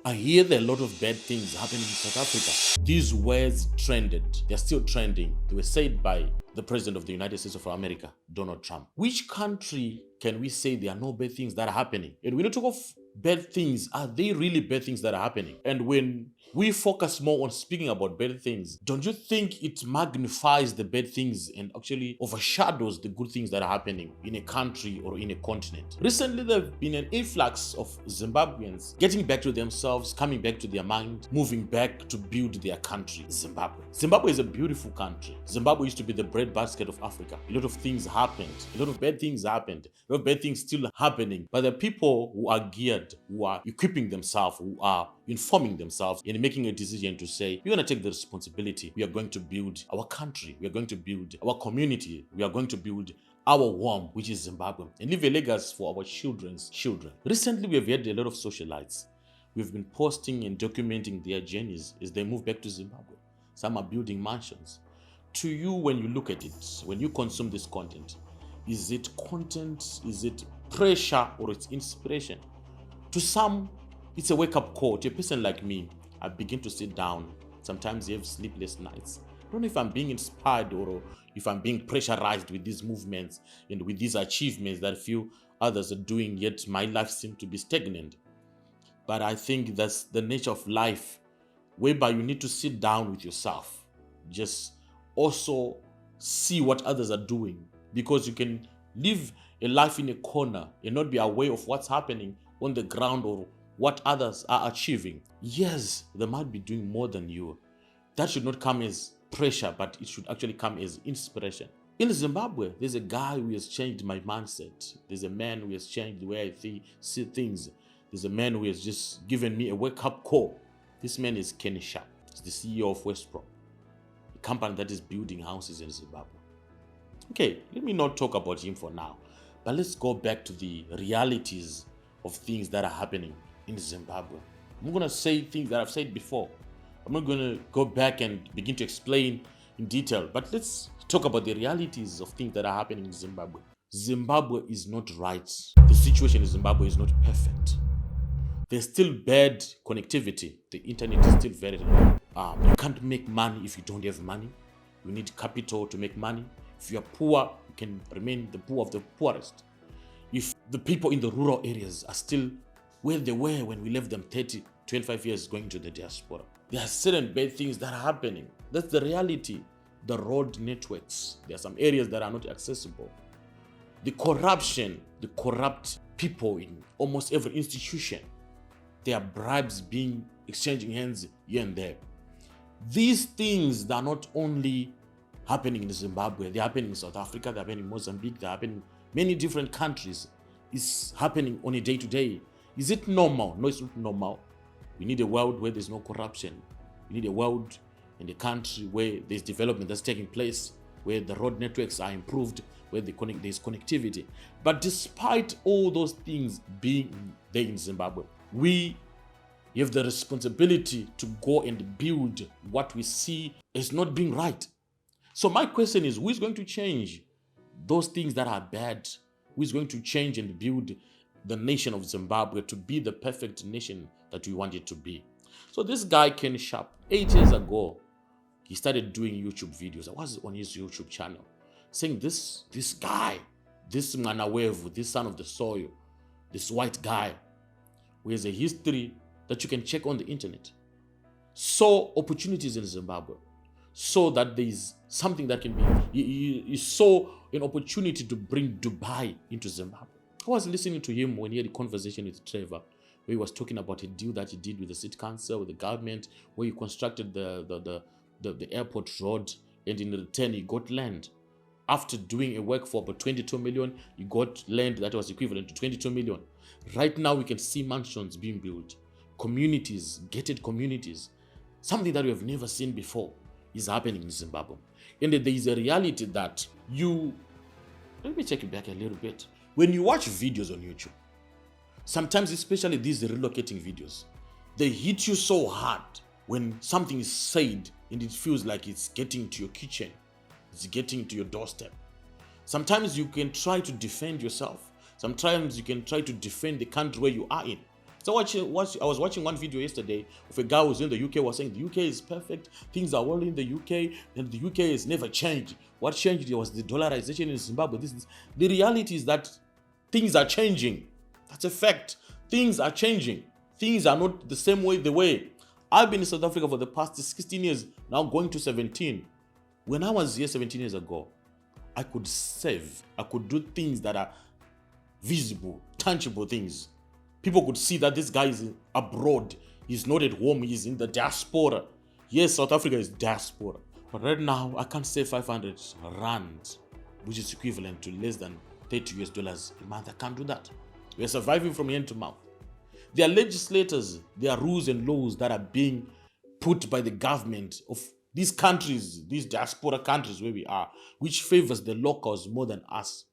I hear there are a lot of bad things happening in South Africa. These words trended. They're still trending. They were said by the President of the United States of America, Donald Trump. Which country can we say there are no bad things that are happening? And when you talk of bad things, are they really bad things that are happening? And when we focus more on speaking about bad things, don't you think it magnifies the bad things and actually overshadows the good things that are happening in a country or in a continent? Recently, there have been an influx of Zimbabweans getting back to themselves, coming back to their mind, moving back to build their country, Zimbabwe. Zimbabwe is a beautiful country. Zimbabwe used to be the breadbasket of Africa. A lot of things happened. A lot of bad things happened. A lot of bad things still happening. But the people who are geared, who are equipping themselves, who are informing themselves and making a decision to say, we're going to take the responsibility. We are going to build our country. We are going to build our community. We are going to build our home, which is Zimbabwe, and leave a legacy for our children's children. Recently, we have had a lot of socialites. We've been posting and documenting their journeys as they move back to Zimbabwe. Some are building mansions. To you, when you look at it, when you consume this content, is it content, is it pressure, or it's inspiration? To some, it's a wake-up call. To a person like me, I begin to sit down. Sometimes you have sleepless nights. I don't know if I'm being inspired or if I'm being pressurized with these movements and with these achievements that few others are doing, yet my life seems to be stagnant. But I think that's the nature of life, whereby you need to sit down with yourself. Just also see what others are doing, because you can live a life in a corner and not be aware of what's happening on the ground or what others are achieving. Yes, they might be doing more than you. That should not come as pressure, but it should actually come as inspiration. In Zimbabwe, there's a guy who has changed my mindset. There's a man who has changed the way I see things. There's a man who has just given me a wake-up call. This man is Kenny Shappe. He's the CEO of Westpro, a company that is building houses in Zimbabwe. Okay, let me not talk about him for now, but let's go back to the realities of things that are happening in Zimbabwe. I'm going to say things that I've said before. I'm not going to go back and begin to explain in detail, but let's talk about the realities of things that are happening in Zimbabwe. Zimbabwe is not right. The situation in Zimbabwe is not perfect. There's still bad connectivity. The internet is still very low. You can't make money if you don't have money. You need capital to make money. If you are poor, you can remain the poor of the poorest. If the people in the rural areas are still where they were when we left them 25 years going to the diaspora, there are certain bad things that are happening. That's the reality. The road networks, there are some areas that are not accessible. The corruption, the corrupt people in almost every institution. There are bribes being exchanging hands here and there. These things that are not only happening in Zimbabwe, they're happening in South Africa, they're happening in Mozambique, they're happening in many different countries. It's happening on a day-to-day. Is it normal? No, it's not normal. We need a world where there's no corruption. We need a world in a country where there's development that's taking place, where the road networks are improved, where there's connectivity. But despite all those things being there in Zimbabwe, we have the responsibility to go and build what we see as not being right. So my question is, who is going to change those things that are bad? Who is going to change and build the nation of Zimbabwe to be the perfect nation that we want it to be? So this guy, Kenny Shappe, 8 years ago, he started doing YouTube videos. I was on his YouTube channel saying this guy, this Manawevu, this son of the soil, this white guy, who has a history that you can check on the internet, saw opportunities in Zimbabwe, saw that there is something that can be, he saw an opportunity to bring Dubai into Zimbabwe. I was listening to him when he had a conversation with Trevor, where he was talking about a deal that he did with the city council, with the government, where he constructed the airport road, and in return he got land. After doing a work for about 22 million, he got land that was equivalent to 22 million. Right now we can see mansions being built, communities, gated communities. Something that we have never seen before is happening in Zimbabwe. And there is a reality that let me take it back a little bit. When you watch videos on YouTube, sometimes, especially these relocating videos, they hit you so hard when something is said and it feels like it's getting to your kitchen, it's getting to your doorstep. Sometimes you can try to defend yourself. Sometimes you can try to defend the country where you are in. So I was watching one video yesterday of a guy who was in the UK was saying the UK is perfect, things are well in the UK, and the UK has never changed. What changed was the dollarization in Zimbabwe. The reality is that things are changing. That's a fact. Things are changing. Things are not the same way they were. I've been in South Africa for the past 16 years, now going to 17. When I was here 17 years ago, I could save. I could do things that are visible, tangible things. People could see that this guy is abroad. He's not at home. He's in the diaspora. Yes, South Africa is diaspora. But right now, I can't save 500 rand, which is equivalent to less than $30 a month. I can't do that. We're surviving from hand to mouth. There are legislators, there are rules and laws that are being put by the government of these countries, these diaspora countries where we are, which favors the locals more than us.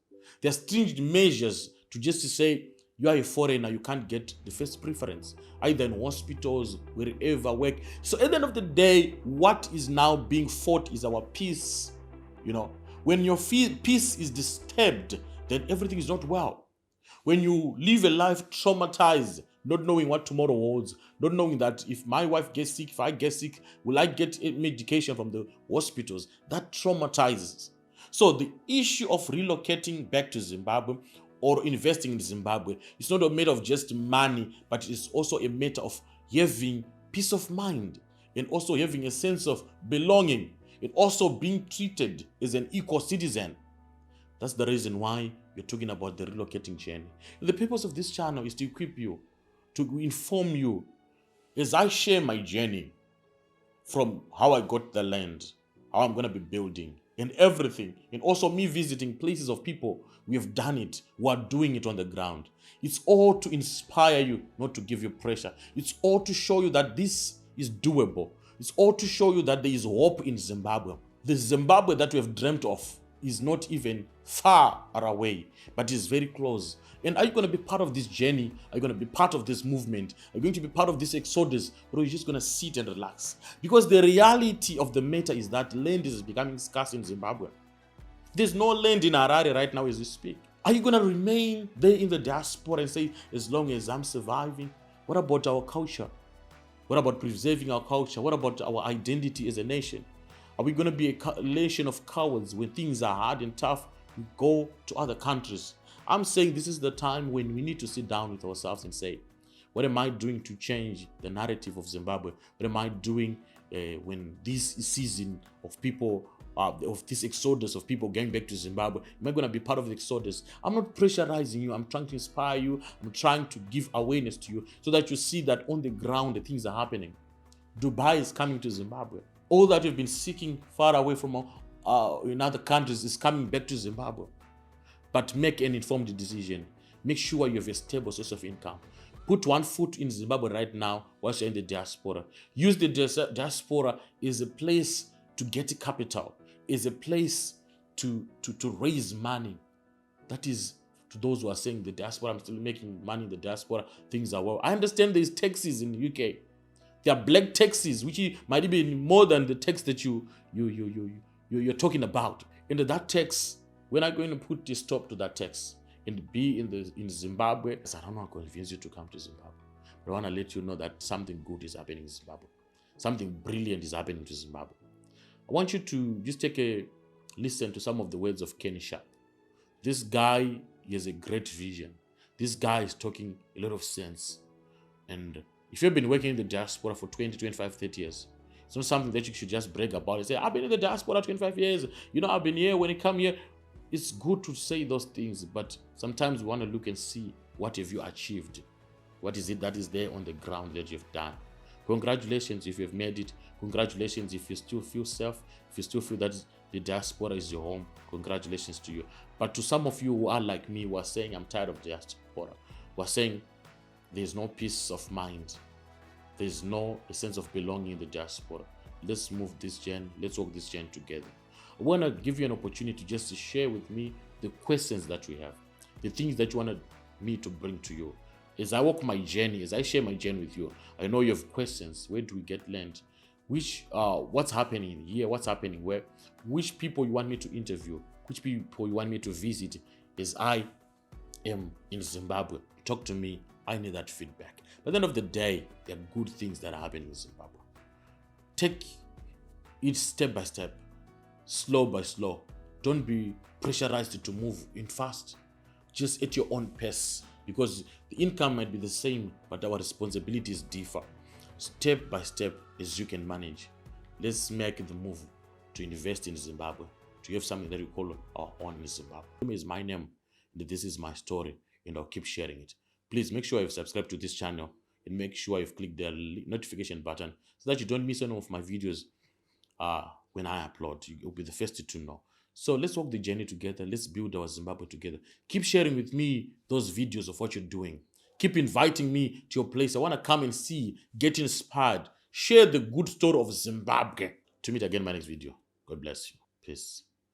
There are stringent measures to say, you are a foreigner, you can't get the first preference, either in hospitals, wherever work. So at the end of the day, what is now being fought is our peace. When your peace is disturbed, then everything is not well. When you live a life traumatized, not knowing what tomorrow holds, not knowing that if my wife gets sick, if I get sick, will I get medication from the hospitals? That traumatizes. So the issue of relocating back to Zimbabwe or investing in Zimbabwe is not a matter of just money, but it's also a matter of having peace of mind and also having a sense of belonging and also being treated as an equal citizen. That's the reason why we're talking about the relocating journey. And the purpose of this channel is to equip you, to inform you as I share my journey from how I got the land, how I'm going to be building and everything, and also me visiting places of people we have done it, who are doing it on the ground. It's all to inspire you, not to give you pressure. It's all to show you that this is doable. It's all to show you that there is hope in Zimbabwe. The Zimbabwe that we have dreamt of is not even far away, but is very close. And are you going to be part of this journey? Are you going to be part of this movement? Are you going to be part of this exodus? Or are you just going to sit and relax? Because the reality of the matter is that land is becoming scarce in Zimbabwe. There's no land in Harare right now as we speak. Are you going to remain there in the diaspora and say, as long as I'm surviving? What about our culture? What about preserving our culture? What about our identity as a nation? Are we going to be a nation of cowards when things are hard and tough? We go to other countries. I'm saying this is the time when we need to sit down with ourselves and say, what am I doing to change the narrative of Zimbabwe? What am I doing when this season of people, of this exodus of people going back to Zimbabwe, am I going to be part of the exodus? I'm not pressurizing you. I'm trying to inspire you. I'm trying to give awareness to you so that you see that on the ground, the things are happening. Dubai is coming to Zimbabwe. All that you've been seeking far away from in other countries is coming back to Zimbabwe. But make an informed decision. Make sure you have a stable source of income. Put one foot in Zimbabwe right now while you're in the diaspora. Use the diaspora as a place to get capital, as a place to raise money. That is to those who are saying the diaspora, I'm still making money in the diaspora, things are well. I understand there's taxes in the UK. There are black taxes, which might be more than the tax that you're talking about. And that tax, when I'm going to put a stop to that tax and be in Zimbabwe, I don't want to convince you to come to Zimbabwe, but I want to let you know that something good is happening in Zimbabwe. Something brilliant is happening to Zimbabwe. I want you to just take a listen to some of the words of Kenny Shappe. This guy, he has a great vision. This guy is talking a lot of sense. And if you've been working in the diaspora for 20, 25, 30 years, it's not something that you should just brag about and say, I've been in the diaspora 25 years. I've been here. When you come here, it's good to say those things, but sometimes we want to look and see what have you achieved. What is it that is there on the ground that you've done? Congratulations if you've made it. Congratulations if you still feel safe, if you still feel that the diaspora is your home. Congratulations to you. But to some of you who are like me, who are saying, I'm tired of diaspora, who are saying, there's no peace of mind. There's no sense of belonging in the diaspora. Let's move this journey. Let's walk this journey together. I want to give you an opportunity just to share with me the questions that you have, the things that you wanted me to bring to you. As I walk my journey, as I share my journey with you, I know you have questions. Where do we get land? What's happening here? What's happening where? Which people you want me to interview? Which people you want me to visit as I am in Zimbabwe? Talk to me I need that feedback. But at the end of the day, there are good things that are happening in Zimbabwe. Take it step by step, slow by slow. Don't be pressurized to move in fast. Just at your own pace, because the income might be the same, but our responsibilities differ. Step by step, as you can manage. Let's make the move to invest in Zimbabwe, to have something that we call our own in Zimbabwe. This is my name, and this is my story, and I'll keep sharing it. Please make sure you've subscribed to this channel, and make sure you've clicked the notification button so that you don't miss any of my videos when I upload. You'll be the first to know. So let's walk the journey together. Let's build our Zimbabwe together. Keep sharing with me those videos of what you're doing. Keep inviting me to your place. I want to come and see, get inspired. Share the good story of Zimbabwe. To meet again in my next video. God bless you. Peace.